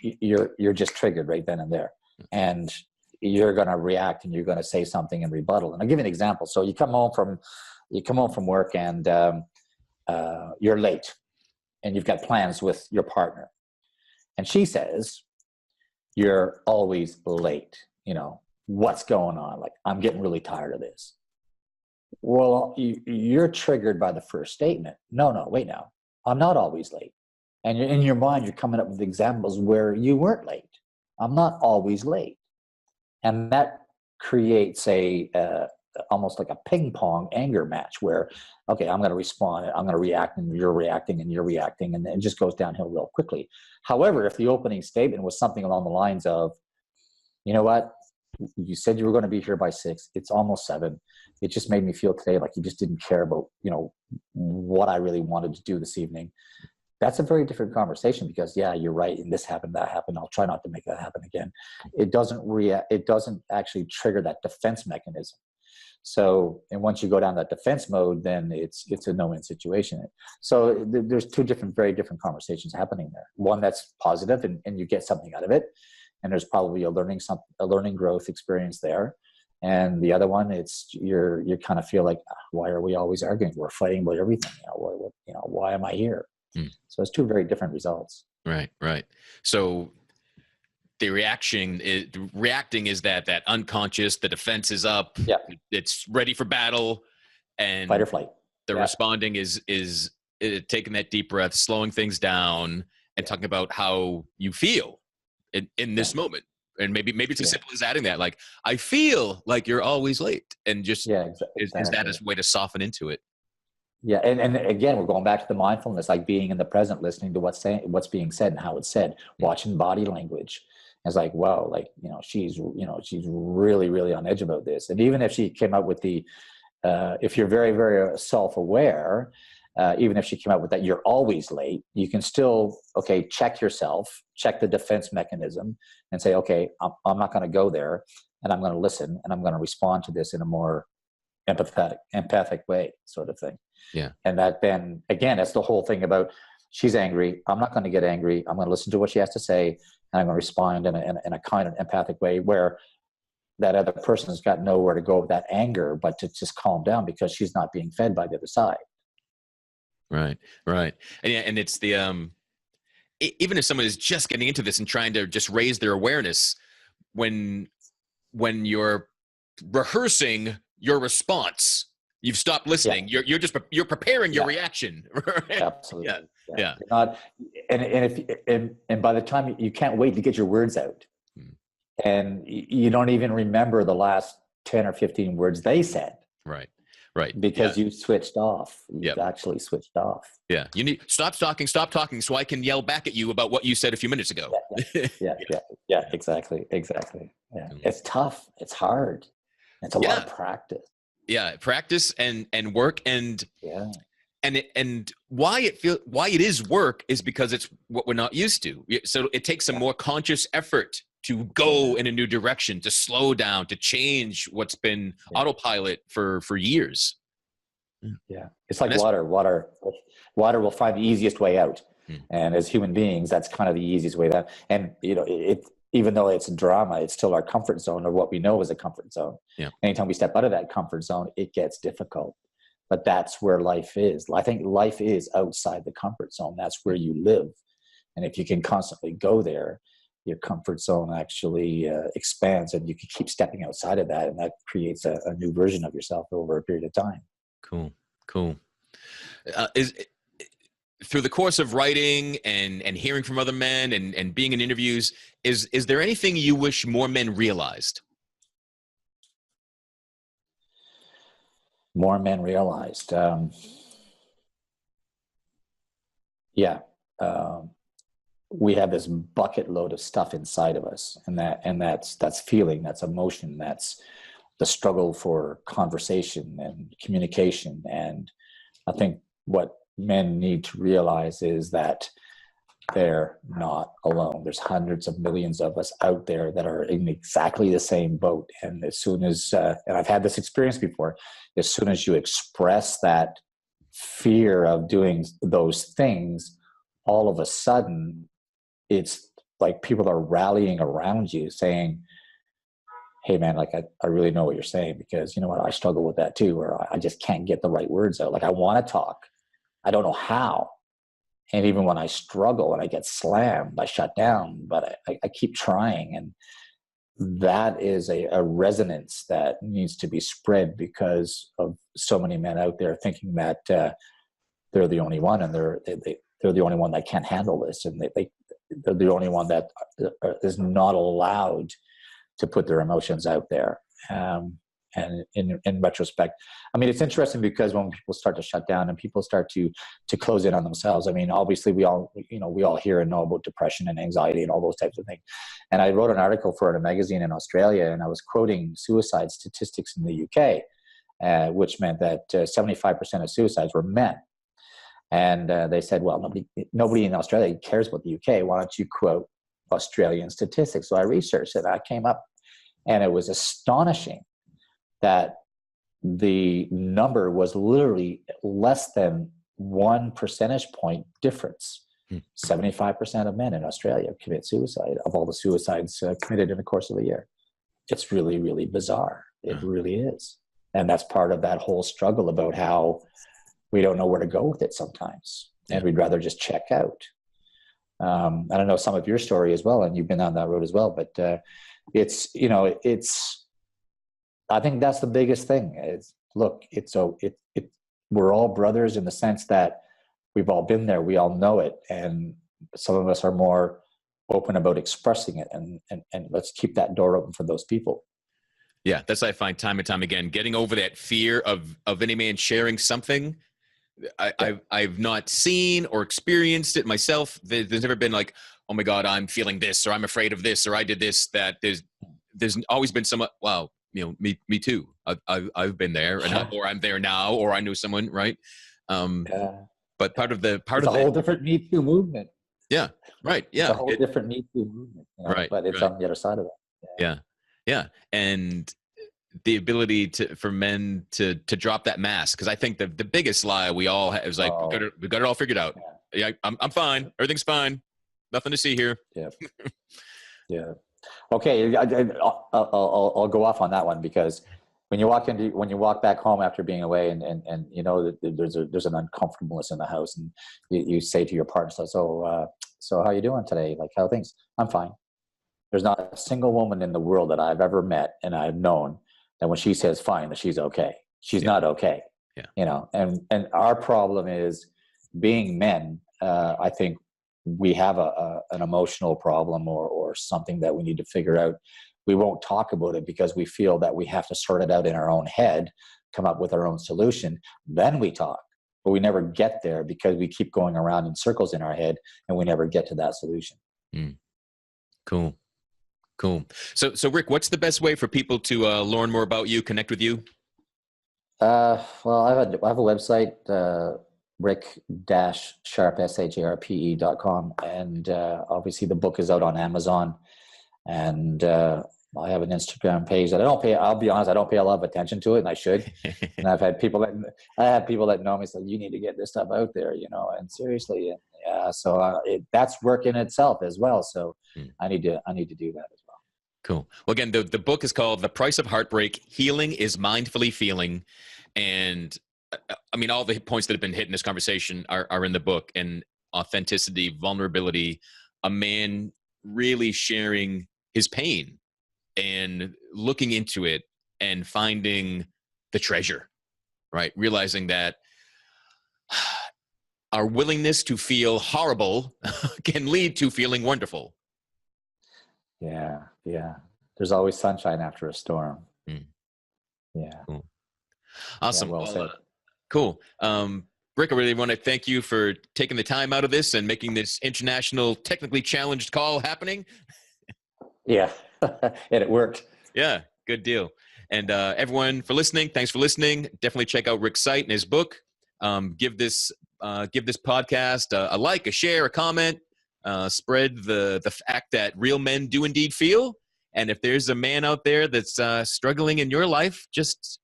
you're just triggered right then and there, and you're going to react, and you're going to say something in rebuttal. And I'll give you an example. So you come home from work, and you're late, and you've got plans with your partner, and she says, you're always late. You know, what's going on? Like, I'm getting really tired of this. Well, you're triggered by the first statement. No, wait now. I'm not always late. And in your mind, you're coming up with examples where you weren't late. I'm not always late. And that creates almost like a ping pong anger match where, okay, I'm going to respond, I'm going to react, and you're reacting, and you're reacting, and it just goes downhill real quickly. However, if the opening statement was something along the lines of, you know what, you said you were going to be here by 6, it's almost 7. It just made me feel today like you just didn't care about, you know, what I really wanted to do this evening. That's a very different conversation, because you're right, and this happened, that happened, I'll try not to make that happen again. It doesn't actually trigger that defense mechanism. So, and once you go down that defense mode, then it's a no-win situation. So there's two very different conversations happening there. One that's positive, and you get something out of it, and there's probably a learning growth experience there. And the other one, it's you kind of feel like, why are we always arguing? We're fighting about everything. Why am I here? So it's two very different results. Right. So the reacting is that unconscious, the defense is up, it's ready for battle, and fight or flight. The responding is taking that deep breath, slowing things down, and talking about how you feel in this moment. And maybe it's as simple as adding that, like, I feel like you're always late, and just is that a way to soften into it? Yeah, and again, we're going back to the mindfulness, like being in the present, listening to what's being said and how it's said, watching body language. It's like, wow, like, she's really, really on edge about this. And even if she came out with if you're very, very self-aware, even if she came out with that, you're always late, you can still, check yourself, check the defense mechanism, and say, okay, I'm not going to go there, and I'm going to listen, and I'm going to respond to this in a more empathic way, sort of thing. Yeah. And that then, again, that's the whole thing about, she's angry, I'm not going to get angry, I'm going to listen to what she has to say, and I'm going to respond in a kind of empathic way, where that other person's got nowhere to go with that anger, but to just calm down, because she's not being fed by the other side. Right. And it's the even if someone is just getting into this and trying to just raise their awareness, when you're rehearsing your response, you've stopped listening. Yeah. You're preparing your reaction. Right? Absolutely. Yeah. And by the time, you can't wait to get your words out, and you don't even remember the last 10 or 15 words they said. Right. Right. because Yeah. you switched off. Yeah. You've actually switched off. Yeah. You need stop talking, so I can yell back at you about what you said a few minutes ago. Yeah, yeah, exactly, exactly. Yeah, it's tough. It's hard. It's a lot Yeah. of practice. Yeah. Practice and work Yeah, and why it is work is because it's what we're not used to. So it takes some yeah, more conscious effort to go in a new direction, to slow down, to change what's been yeah, autopilot for years. yeah. It's And like that's water. Water will find the easiest way out. hmm, And as human beings, that's kind of the easiest way out. And it even though it's drama, it's still our comfort zone, or what we know is a comfort zone. yeah. Anytime we step out of that comfort zone, it gets difficult. But that's where life is. I think life is outside the comfort zone. That's where you live. And if you can constantly go there, your comfort zone actually expands, and you can keep stepping outside of that, and that creates a new version of yourself over a period of time. Cool. Is through the course of writing and hearing from other men and being in interviews, is there anything you wish more men realized? More men realized. Yeah. Um, we have this bucket load of stuff inside of us, and that's feeling, that's emotion, that's the struggle for conversation and communication. And I think what men need to realize is that they're not alone. There's hundreds of millions of us out there that are in exactly the same boat. And as soon as, and I've had this experience before, as soon as you express that fear of doing those things, all of a sudden, it's like people are rallying around you saying, hey man, like I really know what you're saying, because you know what, I struggle with that too, or I just can't get the right words out. Like I want to talk, I don't know how. And even when I struggle and I get slammed, I shut down, but I keep trying. And that is a resonance that needs to be spread, because of so many men out there thinking that they're the only one, and they're the only one that can't handle this, and they're the only one that is not allowed to put their emotions out there. And in retrospect, I mean, it's interesting because when people start to shut down and people start to close in on themselves, I mean, obviously we all hear and know about depression and anxiety and all those types of things. And I wrote an article for a magazine in Australia, and I was quoting suicide statistics in the UK, which meant that 75% of suicides were men. And they said, well, nobody in Australia cares about the UK. Why don't you quote Australian statistics? So I researched it. I came up, and it was astonishing that the number was literally less than 1 percentage point difference. 75% of men in Australia commit suicide, of all the suicides committed in the course of a year. It's really, really bizarre. It really is. And that's part of that whole struggle about how we don't know where to go with it sometimes. And we'd rather just check out. I don't know some of your story as well, and you've been on that road as well, but I think that's the biggest thing is, look, we're all brothers in the sense that we've all been there. We all know it. And some of us are more open about expressing it, and let's keep that door open for those people. Yeah. That's what I find time and time again, getting over that fear of any man sharing something I've not seen or experienced it myself. There's never been like, oh my God, I'm feeling this, or I'm afraid of this, or I did this, that there's always been somewhat, wow, me too. I've been there, or I'm there now, or I knew someone, right? But part of the whole different Me Too movement. Yeah, right. Yeah, it's a whole different Me Too movement, right? But it's on the other side of it. Yeah, and the ability for men to drop that mask, because I think the biggest lie we all have is like, we got it all figured out. Yeah, I'm fine. Everything's fine. Nothing to see here. Yeah. Yeah. Okay, I'll go off on that one, because when you walk back home after being away, and you know that there's an uncomfortableness in the house, and you say to your partner, so how you doing today? Like, how are things? I'm fine. There's not a single woman in the world that I've ever met and I've known that when she says fine, that she's okay. She's not okay. Yeah. And our problem is, being men, I think we have an emotional problem or something that we need to figure out. We won't talk about it because we feel that we have to sort it out in our own head come up with our own solution, then we talk. But we never get there because we keep going around in circles in our head and we never get to that solution. Cool. So Rick, what's the best way for people to learn more about you, connect with you? Well, I have a website, rick-sharpe, SHARPE.com. And obviously the book is out on Amazon. And I have an Instagram page that I'll be honest, I don't pay a lot of attention to it, and I should. And I have people that know me say, you need to get this stuff out there, and seriously. Yeah, so that's work in itself as well. So I need to do that as well. Cool. Well, again, the book is called The Price of Heartbreak: Healing is Mindfully Feeling. And I mean, all the points that have been hit in this conversation are in the book, and authenticity, vulnerability, a man really sharing his pain and looking into it and finding the treasure, right? Realizing that our willingness to feel horrible can lead to feeling wonderful. Yeah. There's always sunshine after a storm. Yeah. Cool. Awesome. Yeah, well said. Cool. Rick, I really want to thank you for taking the time out of this and making this international technically challenged call happening. Yeah, and it worked. Yeah, good deal. And everyone for listening, thanks for listening. Definitely check out Rick's site and his book. Give this podcast a like, a share, a comment. Spread the fact that real men do indeed feel. And if there's a man out there that's struggling in your life, just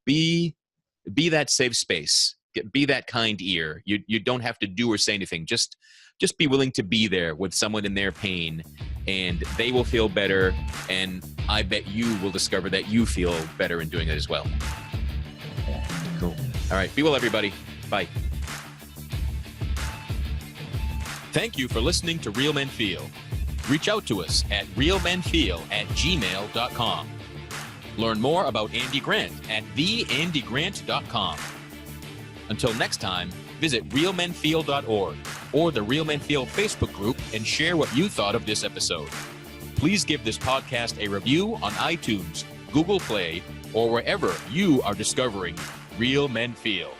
be that safe space. Be that kind ear. You don't have to do or say anything. Just be willing to be there with someone in their pain, and they will feel better. And I bet you will discover that you feel better in doing it as well. Cool. All right. Be well, everybody. Bye. Thank you for listening to Real Men Feel. Reach out to us at realmenfeel@gmail.com. Learn more about Andy Grant at theandygrant.com. Until next time, visit realmenfeel.org or the Real Men Feel Facebook group and share what you thought of this episode. Please give this podcast a review on iTunes, Google Play, or wherever you are discovering Real Men Feel.